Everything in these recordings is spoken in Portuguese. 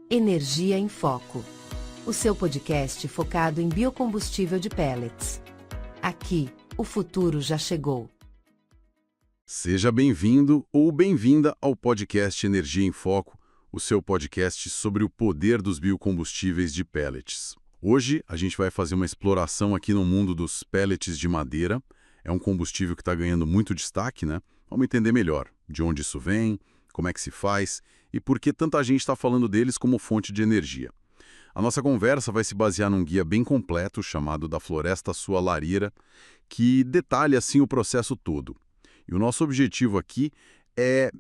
Energia em Foco. O seu podcast focado em biocombustível de pellets. Aqui, o futuro já chegou. Seja bem-vindo ou bem-vinda ao podcast Energia em Foco, o seu podcast sobre o poder dos biocombustíveis de pellets. Hoje a gente vai fazer uma exploração aqui no mundo dos pellets de madeira. É um combustível que está ganhando muito destaque, né? Vamos entender melhor de onde isso vem, como é que se faz e por que tanta gente está falando deles como fonte de energia. A nossa conversa vai se basear num guia bem completo chamado Da Floresta à Sua Lareira, que detalha assim o processo todo. E o nosso objetivo aqui é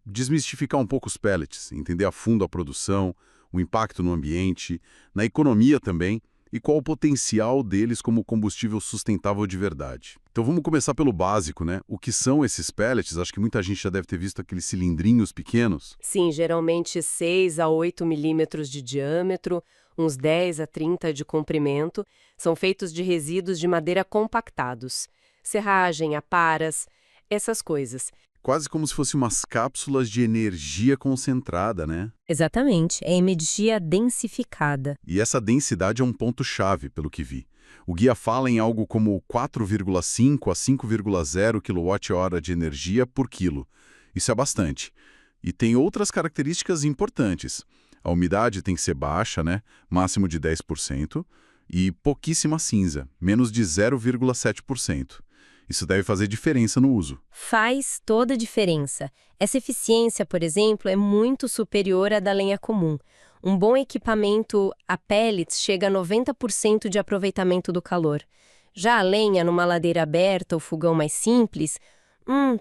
desmistificar um pouco os pellets, entender a fundo a produção, o impacto no ambiente, na economia também, e qual o potencial deles como combustível sustentável de verdade. Então vamos começar pelo básico, né? O que são esses pellets? Acho que muita gente já deve ter visto aqueles cilindrinhos pequenos. Sim, geralmente 6 a 8 milímetros de diâmetro, uns 10 a 30 de comprimento, são feitos de resíduos de madeira compactados. Serragem, aparas, essas coisas. Quase como se fossem umas cápsulas de energia concentrada, né? Exatamente, é energia densificada. E essa densidade é um ponto-chave, pelo que vi. O guia fala em algo como 4,5 a 5,0 kWh de energia por quilo. Isso é bastante. E tem outras características importantes. A umidade tem que ser baixa, né? Máximo de 10%, e pouquíssima cinza, menos de 0,7%. Isso deve fazer diferença no uso. Faz toda a diferença. Essa eficiência, por exemplo, é muito superior à da lenha comum. Um bom equipamento a pellets chega a 90% de aproveitamento do calor. Já a lenha, numa ladeira aberta ou fogão mais simples,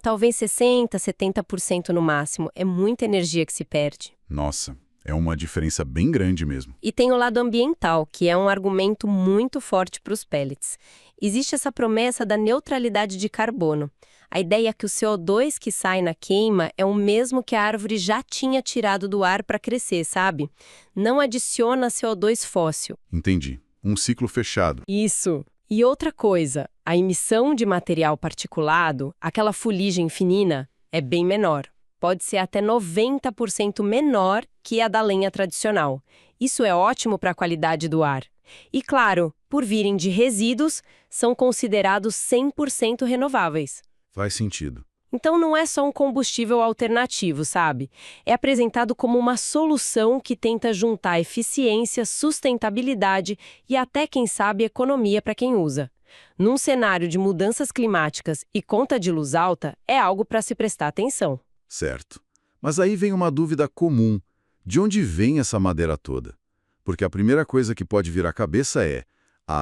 talvez 60%, 70% no máximo. É muita energia que se perde. Nossa, é uma diferença bem grande mesmo. E tem o lado ambiental, que é um argumento muito forte para os pellets. Existe essa promessa da neutralidade de carbono. A ideia é que o CO2 que sai na queima é o mesmo que a árvore já tinha tirado do ar para crescer, sabe? Não adiciona CO2 fóssil. Entendi. Um ciclo fechado. Isso. E outra coisa, a emissão de material particulado, aquela fuligem finina, é bem menor. Pode ser até 90% menor que a da lenha tradicional. Isso é ótimo para a qualidade do ar. E claro, por virem de resíduos, são considerados 100% renováveis. Faz sentido. Então não é só um combustível alternativo, sabe? É apresentado como uma solução que tenta juntar eficiência, sustentabilidade e até, quem sabe, economia para quem usa. Num cenário de mudanças climáticas e conta de luz alta, é algo para se prestar atenção. Certo. Mas aí vem uma dúvida comum. De onde vem essa madeira toda? Porque a primeira coisa que pode vir à cabeça é: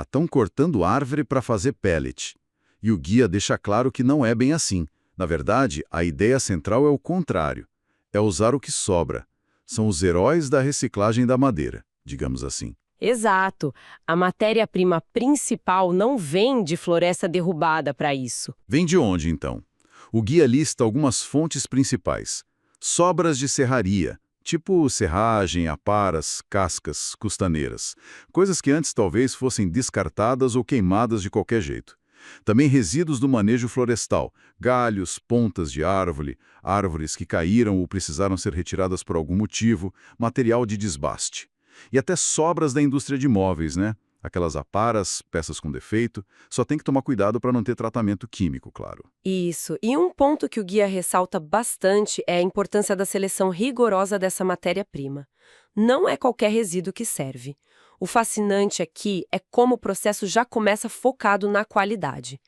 estão cortando árvore para fazer pellet. E o guia deixa claro que não é bem assim. Na verdade, a ideia central é o contrário. É usar o que sobra. São os heróis da reciclagem da madeira, digamos assim. Exato. A matéria-prima principal não vem de floresta derrubada para isso. Vem de onde, então? O guia lista algumas fontes principais. Sobras de serraria, tipo serragem, aparas, cascas, custaneiras. Coisas que antes talvez fossem descartadas ou queimadas de qualquer jeito. Também resíduos do manejo florestal, galhos, pontas de árvore, árvores que caíram ou precisaram ser retiradas por algum motivo, material de desbaste. E até sobras da indústria de móveis, né? Aquelas aparas, peças com defeito, só tem que tomar cuidado para não ter tratamento químico, claro. Isso. E um ponto que o guia ressalta bastante é a importância da seleção rigorosa dessa matéria-prima. Não é qualquer resíduo que serve. O fascinante aqui é como o processo já começa focado na qualidade.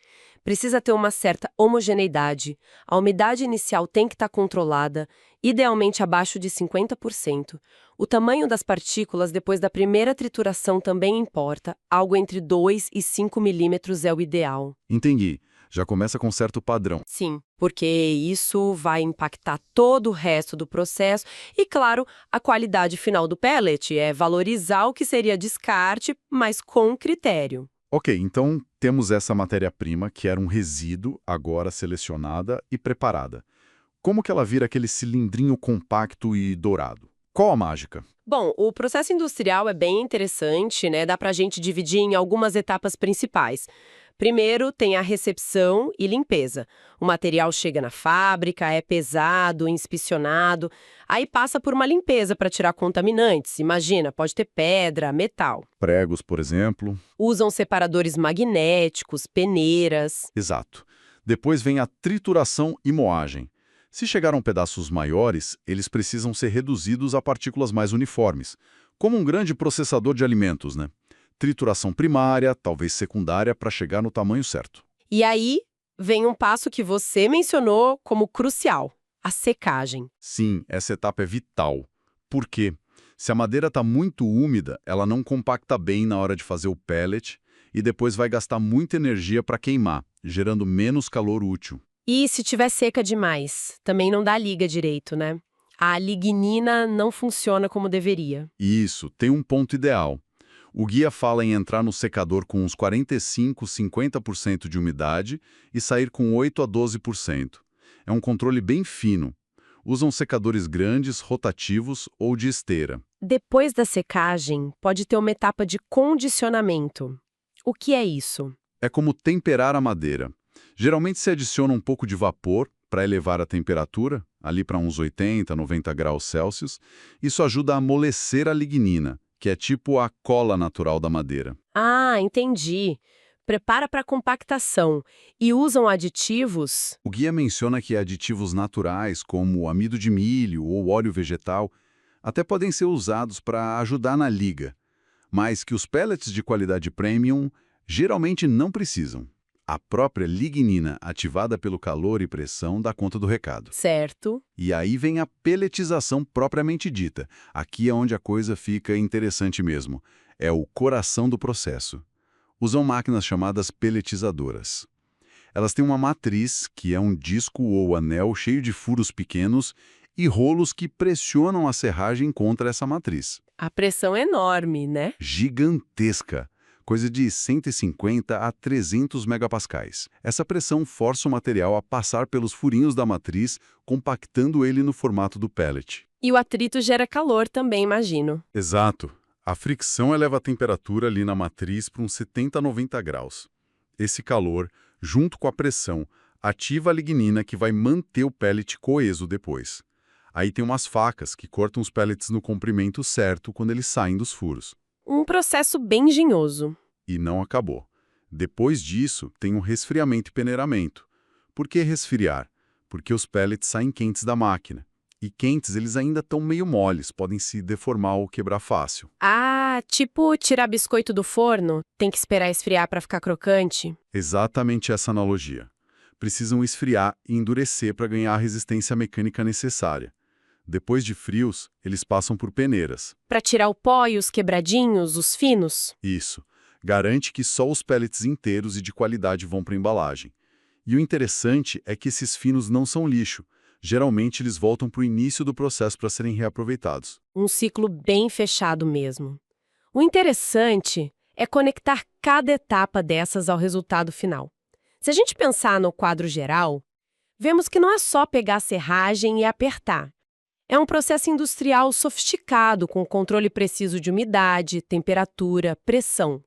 Precisa ter uma certa homogeneidade, a umidade inicial tem que estar controlada, idealmente abaixo de 50%. O tamanho das partículas depois da primeira trituração também importa, algo entre 2 e 5 milímetros é o ideal. Entendi. Já começa com certo padrão. Sim, porque isso vai impactar todo o resto do processo e, claro, a qualidade final do pellet é valorizar o que seria descarte, mas com critério. Ok, então temos essa matéria-prima que era um resíduo, agora selecionada e preparada. Como que ela vira aquele cilindrinho compacto e dourado? Qual a mágica? Bom, o processo industrial é bem interessante, né? Dá pra gente dividir em algumas etapas principais. Primeiro tem a recepção e limpeza. O material chega na fábrica, é pesado, inspecionado, aí passa por uma limpeza para tirar contaminantes. Imagina, pode ter pedra, metal. Pregos, por exemplo. Usam separadores magnéticos, peneiras. Exato. Depois vem a trituração e moagem. Se chegaram pedaços maiores, eles precisam ser reduzidos a partículas mais uniformes, como um grande processador de alimentos, né? Trituração primária, talvez secundária, para chegar no tamanho certo. E aí vem um passo que você mencionou como crucial, a secagem. Sim, essa etapa é vital. Por quê? Se a madeira está muito úmida, ela não compacta bem na hora de fazer o pellet e depois vai gastar muita energia para queimar, gerando menos calor útil. E se tiver seca demais, também não dá liga direito, né? A lignina não funciona como deveria. Isso, tem um ponto ideal. O guia fala em entrar no secador com uns 45, 50% de umidade e sair com 8 a 12%. É um controle bem fino. Usam secadores grandes, rotativos ou de esteira. Depois da secagem, pode ter uma etapa de condicionamento. O que é isso? É como temperar a madeira. Geralmente se adiciona um pouco de vapor para elevar a temperatura, ali para uns 80, 90 graus Celsius. Isso ajuda a amolecer a lignina, que é tipo a cola natural da madeira. Ah, entendi. Prepara para compactação. E usam aditivos? O guia menciona que aditivos naturais, como amido de milho ou óleo vegetal, até podem ser usados para ajudar na liga, mas que os pellets de qualidade premium geralmente não precisam. A própria lignina, ativada pelo calor e pressão, dá conta do recado. Certo. E aí vem a pelletização propriamente dita. Aqui é onde a coisa fica interessante mesmo. É o coração do processo. Usam máquinas chamadas pelletizadoras. Elas têm uma matriz, que é um disco ou anel cheio de furos pequenos e rolos que pressionam a serragem contra essa matriz. A pressão é enorme, né? Gigantesca. Coisa de 150 a 300 megapascais. Essa pressão força o material a passar pelos furinhos da matriz, compactando ele no formato do pellet. E o atrito gera calor também, imagino. Exato. A fricção eleva a temperatura ali na matriz para uns 70 a 90 graus. Esse calor, junto com a pressão, ativa a lignina que vai manter o pellet coeso depois. Aí tem umas facas que cortam os pellets no comprimento certo quando eles saem dos furos. Um processo bem engenhoso. E não acabou. Depois disso, tem um resfriamento e peneiramento. Por que resfriar? Porque os pellets saem quentes da máquina. E quentes, eles ainda estão meio moles, podem se deformar ou quebrar fácil. Ah, tipo tirar biscoito do forno? Tem que esperar esfriar para ficar crocante? Exatamente essa analogia. Precisam esfriar e endurecer para ganhar a resistência mecânica necessária. Depois de frios, eles passam por peneiras. Para tirar o pó e os quebradinhos, os finos? Isso. Garante que só os pellets inteiros e de qualidade vão para a embalagem. E o interessante é que esses finos não são lixo. Geralmente eles voltam para o início do processo para serem reaproveitados. Um ciclo bem fechado mesmo. O interessante é conectar cada etapa dessas ao resultado final. Se a gente pensar no quadro geral, vemos que não é só pegar a serragem e apertar. É um processo industrial sofisticado, com controle preciso de umidade, temperatura, pressão.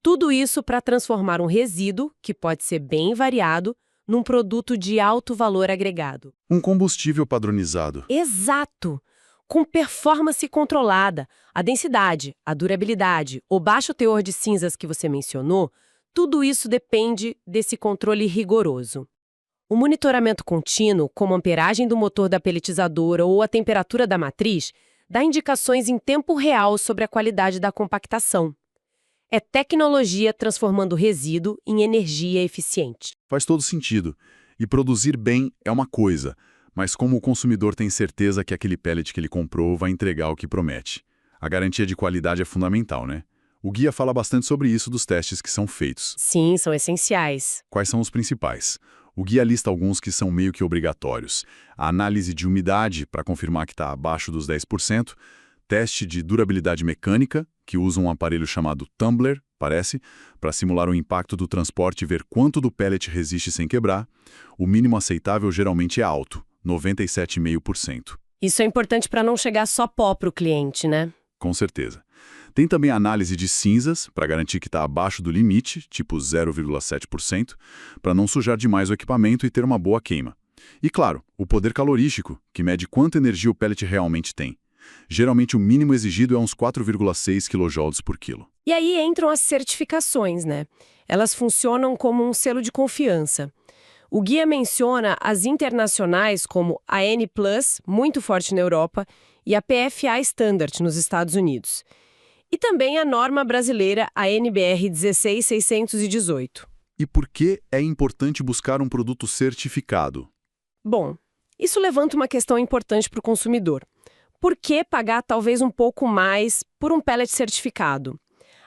Tudo isso para transformar um resíduo, que pode ser bem variado, num produto de alto valor agregado. Um combustível padronizado. Exato! Com performance controlada, a densidade, a durabilidade, o baixo teor de cinzas que você mencionou, tudo isso depende desse controle rigoroso. O monitoramento contínuo, como a amperagem do motor da pelletizadora ou a temperatura da matriz, dá indicações em tempo real sobre a qualidade da compactação. É tecnologia transformando resíduo em energia eficiente. Faz todo sentido. E produzir bem é uma coisa, mas como o consumidor tem certeza que aquele pellet que ele comprou vai entregar o que promete? A garantia de qualidade é fundamental, né? O guia fala bastante sobre isso dos testes que são feitos. Sim, são essenciais. Quais são os principais? O guia lista alguns que são meio que obrigatórios. A análise de umidade, para confirmar que está abaixo dos 10%, teste de durabilidade mecânica, que usa um aparelho chamado tumbler, parece, para simular o impacto do transporte e ver quanto do pellet resiste sem quebrar. O mínimo aceitável geralmente é alto, 97,5%. Isso é importante para não chegar só pó para o cliente, né? Com certeza. Tem também a análise de cinzas, para garantir que está abaixo do limite, tipo 0,7%, para não sujar demais o equipamento e ter uma boa queima. E claro, o poder calorístico, que mede quanta energia o pellet realmente tem. Geralmente o mínimo exigido é uns 4,6 kJ por quilo. E aí entram as certificações, né? Elas funcionam como um selo de confiança. O guia menciona as internacionais como a N+, muito forte na Europa, e a PFA Standard nos Estados Unidos. E também a norma brasileira, a NBR 16618. E por que é importante buscar um produto certificado? Bom, isso levanta uma questão importante para o consumidor. Por que pagar talvez um pouco mais por um pellet certificado?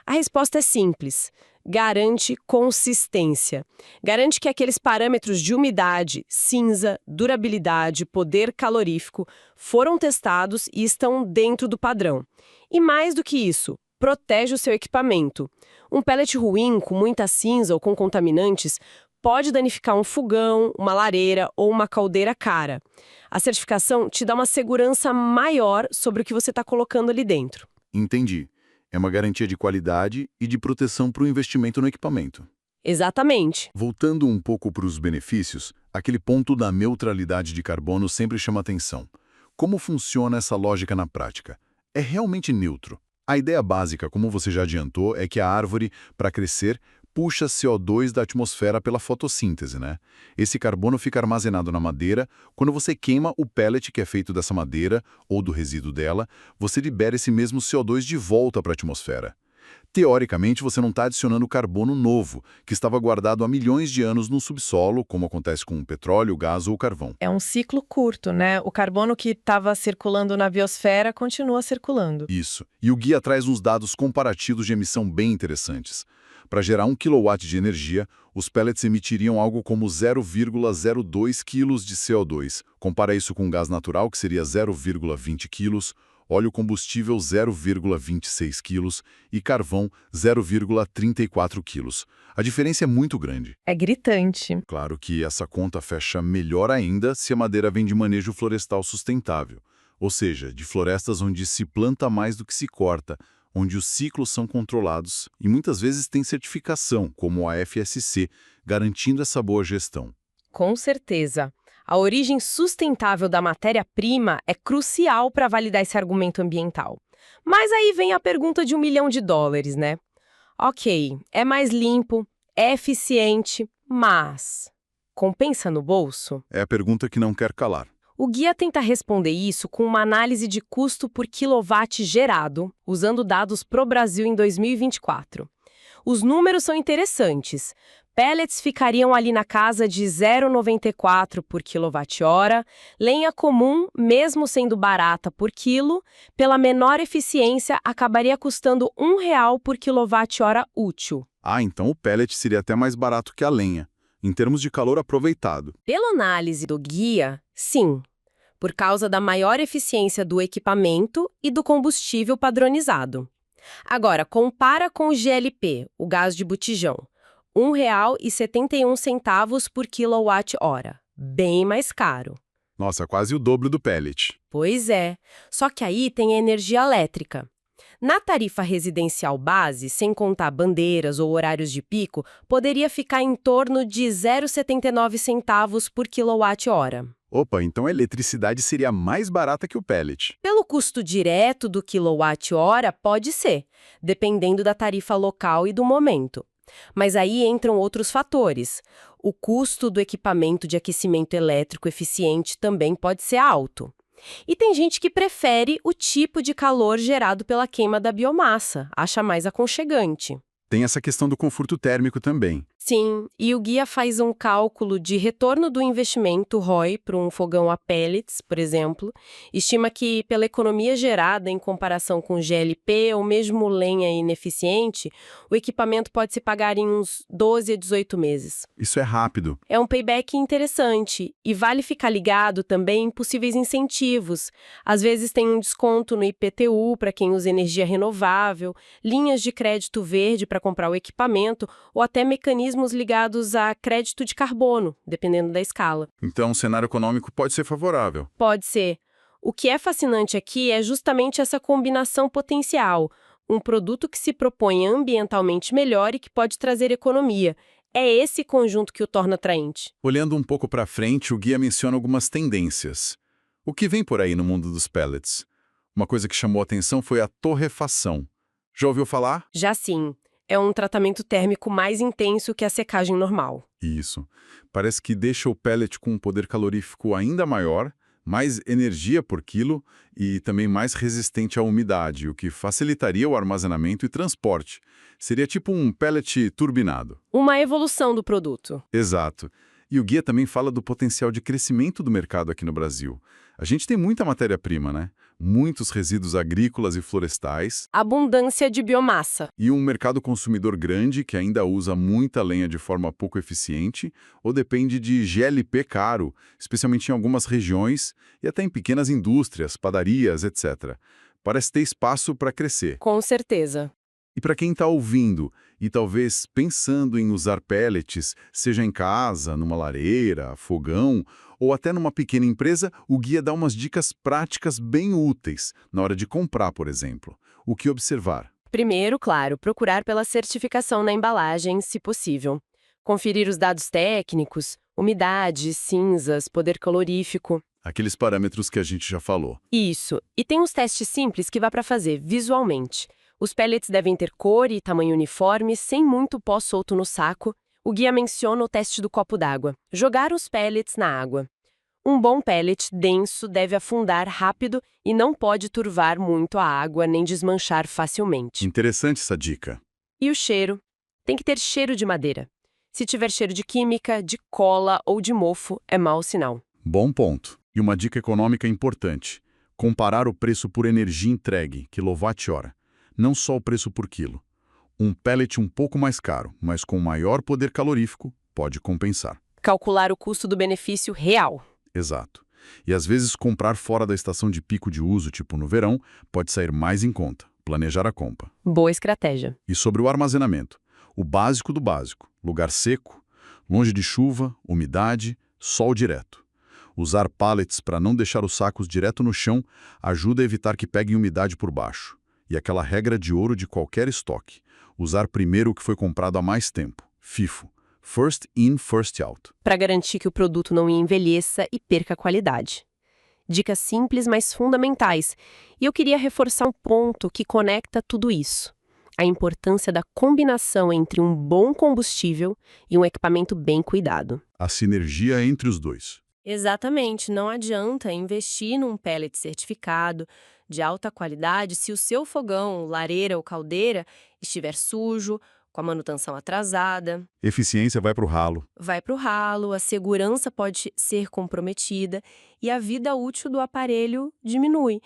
A resposta é simples. Garante consistência. Garante que aqueles parâmetros de umidade, cinza, durabilidade, poder calorífico foram testados e estão dentro do padrão. E mais do que isso, protege o seu equipamento. Um pellet ruim, com muita cinza ou com contaminantes, pode danificar um fogão, uma lareira ou uma caldeira cara. A certificação te dá uma segurança maior sobre o que você está colocando ali dentro. Entendi. É uma garantia de qualidade e de proteção para o investimento no equipamento. Exatamente. Voltando um pouco para os benefícios, aquele ponto da neutralidade de carbono sempre chama atenção. Como funciona essa lógica na prática? É realmente neutro. A ideia básica, como você já adiantou, é que a árvore, para crescer, puxa CO2 da atmosfera pela fotossíntese, né? Esse carbono fica armazenado na madeira. Quando você queima o pellet que é feito dessa madeira, ou do resíduo dela, você libera esse mesmo CO2 de volta para a atmosfera. Teoricamente, você não está adicionando carbono novo, que estava guardado há milhões de anos no subsolo, como acontece com o petróleo, o gás ou o carvão. É um ciclo curto, né? O carbono que estava circulando na biosfera continua circulando. Isso. E o guia traz uns dados comparativos de emissão bem interessantes. Para gerar 1 kW de energia, os pellets emitiriam algo como 0,02 kg de CO2. Compara isso com gás natural, que seria 0,20 kg, óleo combustível 0,26 kg e carvão 0,34 kg. A diferença é muito grande. É gritante. Claro que essa conta fecha melhor ainda se a madeira vem de manejo florestal sustentável, ou seja, de florestas onde se planta mais do que se corta, onde os ciclos são controlados e muitas vezes tem certificação, como a FSC, garantindo essa boa gestão. Com certeza. A origem sustentável da matéria-prima é crucial para validar esse argumento ambiental. Mas aí vem a pergunta de $1 milhão, né? Ok, é mais limpo, é eficiente, mas compensa no bolso? É a pergunta que não quer calar. O guia tenta responder isso com uma análise de custo por quilowatt gerado, usando dados pro Brasil em 2024. Os números são interessantes. Pellets ficariam ali na casa de 0,94 por quilowatt-hora, lenha comum, mesmo sendo barata por quilo, pela menor eficiência acabaria custando R$1 por quilowatt-hora útil. Ah, então o pellet seria até mais barato que a lenha, em termos de calor aproveitado. Pela análise do guia, sim, por causa da maior eficiência do equipamento e do combustível padronizado. Agora, compara com o GLP, o gás de botijão. R$1,71 por quilowatt-hora. Bem mais caro. Nossa, quase o dobro do pellet. Pois é, só que aí tem a energia elétrica. Na tarifa residencial base, sem contar bandeiras ou horários de pico, poderia ficar em torno de 0,79 centavos por quilowatt-hora. Opa, então a eletricidade seria mais barata que o pellet. Pelo custo direto do quilowatt-hora, pode ser, dependendo da tarifa local e do momento. Mas aí entram outros fatores. O custo do equipamento de aquecimento elétrico eficiente também pode ser alto. E tem gente que prefere o tipo de calor gerado pela queima da biomassa, acha mais aconchegante. Tem essa questão do conforto térmico também. Sim, e o guia faz um cálculo de retorno do investimento ROI para um fogão a pellets, por exemplo. Estima que, pela economia gerada em comparação com GLP ou mesmo lenha ineficiente, o equipamento pode se pagar em uns 12 a 18 meses. Isso é rápido. É um payback interessante e vale ficar ligado também em possíveis incentivos. Às vezes tem um desconto no IPTU para quem usa energia renovável, linhas de crédito verde para comprar o equipamento ou até mecanismos ligados a crédito de carbono, dependendo da escala. Então, o cenário econômico pode ser favorável. Pode ser. O que é fascinante aqui é justamente essa combinação potencial. Um produto que se propõe ambientalmente melhor e que pode trazer economia. É esse conjunto que o torna atraente. Olhando um pouco para frente, o guia menciona algumas tendências. O que vem por aí no mundo dos pellets? Uma coisa que chamou a atenção foi a torrefação. Já ouviu falar? Já sim, é um tratamento térmico mais intenso que a secagem normal. Isso. Parece que deixa o pellet com um poder calorífico ainda maior, mais energia por quilo e também mais resistente à umidade, o que facilitaria o armazenamento e transporte. Seria tipo um pellet turbinado. Uma evolução do produto. Exato. E o guia também fala do potencial de crescimento do mercado aqui no Brasil. A gente tem muita matéria-prima, né? Muitos resíduos agrícolas e florestais. Abundância de biomassa. E um mercado consumidor grande que ainda usa muita lenha de forma pouco eficiente ou depende de GLP caro, especialmente em algumas regiões e até em pequenas indústrias, padarias, etc. Parece ter espaço para crescer. Com certeza. E para quem está ouvindo e talvez pensando em usar pellets, seja em casa, numa lareira, fogão ou até numa pequena empresa, o guia dá umas dicas práticas bem úteis na hora de comprar, por exemplo. O que observar? Primeiro, claro, procurar pela certificação na embalagem, se possível. Conferir os dados técnicos, umidade, cinzas, poder calorífico. Aqueles parâmetros que a gente já falou. Isso. E tem uns testes simples que dá para fazer visualmente. Os pellets devem ter cor e tamanho uniforme, sem muito pó solto no saco. O guia menciona o teste do copo d'água. Jogar os pellets na água. Um bom pellet denso deve afundar rápido e não pode turvar muito a água nem desmanchar facilmente. Interessante essa dica. E o cheiro? Tem que ter cheiro de madeira. Se tiver cheiro de química, de cola ou de mofo, é mau sinal. Bom ponto. E uma dica econômica importante. Comparar o preço por energia entregue, quilowatt-hora. Não só o preço por quilo. Um pellet um pouco mais caro, mas com maior poder calorífico, pode compensar. Calcular o custo do benefício real. Exato. E às vezes comprar fora da estação de pico de uso, tipo no verão, pode sair mais em conta. Planejar a compra. Boa estratégia. E sobre o armazenamento. O básico do básico. Lugar seco, longe de chuva, umidade, sol direto. Usar pallets para não deixar os sacos direto no chão ajuda a evitar que peguem umidade por baixo. E aquela regra de ouro de qualquer estoque. Usar primeiro o que foi comprado há mais tempo. FIFO. First in, first out. Para garantir que o produto não envelheça e perca a qualidade. Dicas simples, mas fundamentais. E eu queria reforçar um ponto que conecta tudo isso. A importância da combinação entre um bom combustível e um equipamento bem cuidado. A sinergia entre os dois. Exatamente, não adianta investir num pellet certificado de alta qualidade se o seu fogão, lareira ou caldeira estiver sujo, com a manutenção atrasada. Eficiência vai para o ralo. Vai para o ralo, a segurança pode ser comprometida e a vida útil do aparelho diminui.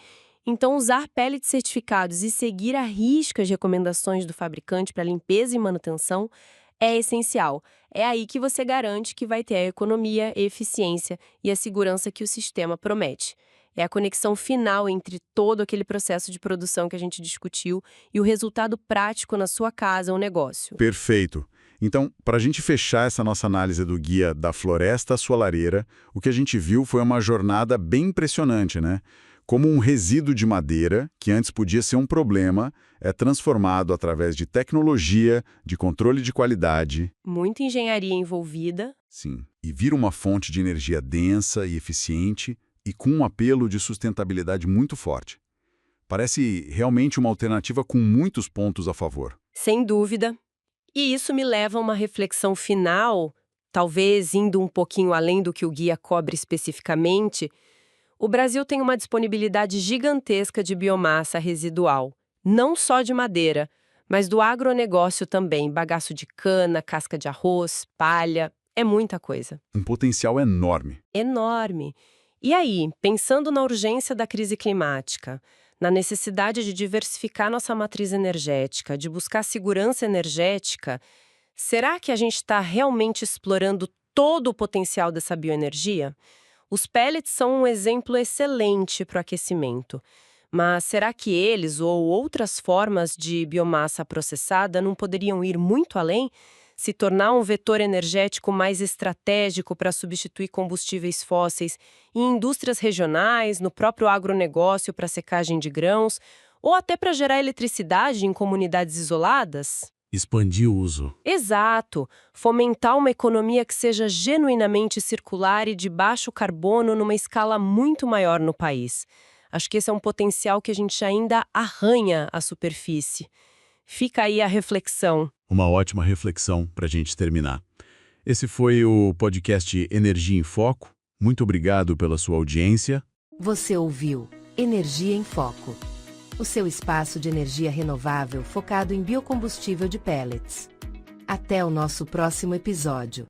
Então, usar pellets certificados e seguir à risca as recomendações do fabricante para limpeza e manutenção é essencial. É aí que você garante que vai ter a economia, a eficiência e a segurança que o sistema promete. É a conexão final entre todo aquele processo de produção que a gente discutiu e o resultado prático na sua casa ou negócio. Perfeito. Então, para a gente fechar essa nossa análise do guia Da Floresta à Sua Lareira, o que a gente viu foi uma jornada bem impressionante, né? Como um resíduo de madeira, que antes podia ser um problema, é transformado através de tecnologia, de controle de qualidade. Muita engenharia envolvida. Sim. E vira uma fonte de energia densa e eficiente e com um apelo de sustentabilidade muito forte. Parece realmente uma alternativa com muitos pontos a favor. Sem dúvida. E isso me leva a uma reflexão final, talvez indo um pouquinho além do que o guia cobre especificamente. O Brasil tem uma disponibilidade gigantesca de biomassa residual, não só de madeira, mas do agronegócio também, bagaço de cana, casca de arroz, palha, é muita coisa. Um potencial enorme. Enorme. E aí, pensando na urgência da crise climática, na necessidade de diversificar nossa matriz energética, de buscar segurança energética, será que a gente está realmente explorando todo o potencial dessa bioenergia? Os pellets são um exemplo excelente para o aquecimento. Mas será que eles ou outras formas de biomassa processada não poderiam ir muito além? Se tornar um vetor energético mais estratégico para substituir combustíveis fósseis em indústrias regionais, no próprio agronegócio para secagem de grãos, Ou até para gerar eletricidade em comunidades isoladas? Expandir o uso. Exato! Fomentar uma economia que seja genuinamente circular e de baixo carbono numa escala muito maior no país. Acho que esse é um potencial que a gente ainda arranha a superfície. Fica aí a reflexão. Uma ótima reflexão para a gente terminar. Esse foi o podcast Energia em Foco. Muito obrigado pela sua audiência. Você ouviu Energia em Foco, o seu espaço de energia renovável focado em biocombustível de pellets. Até o nosso próximo episódio.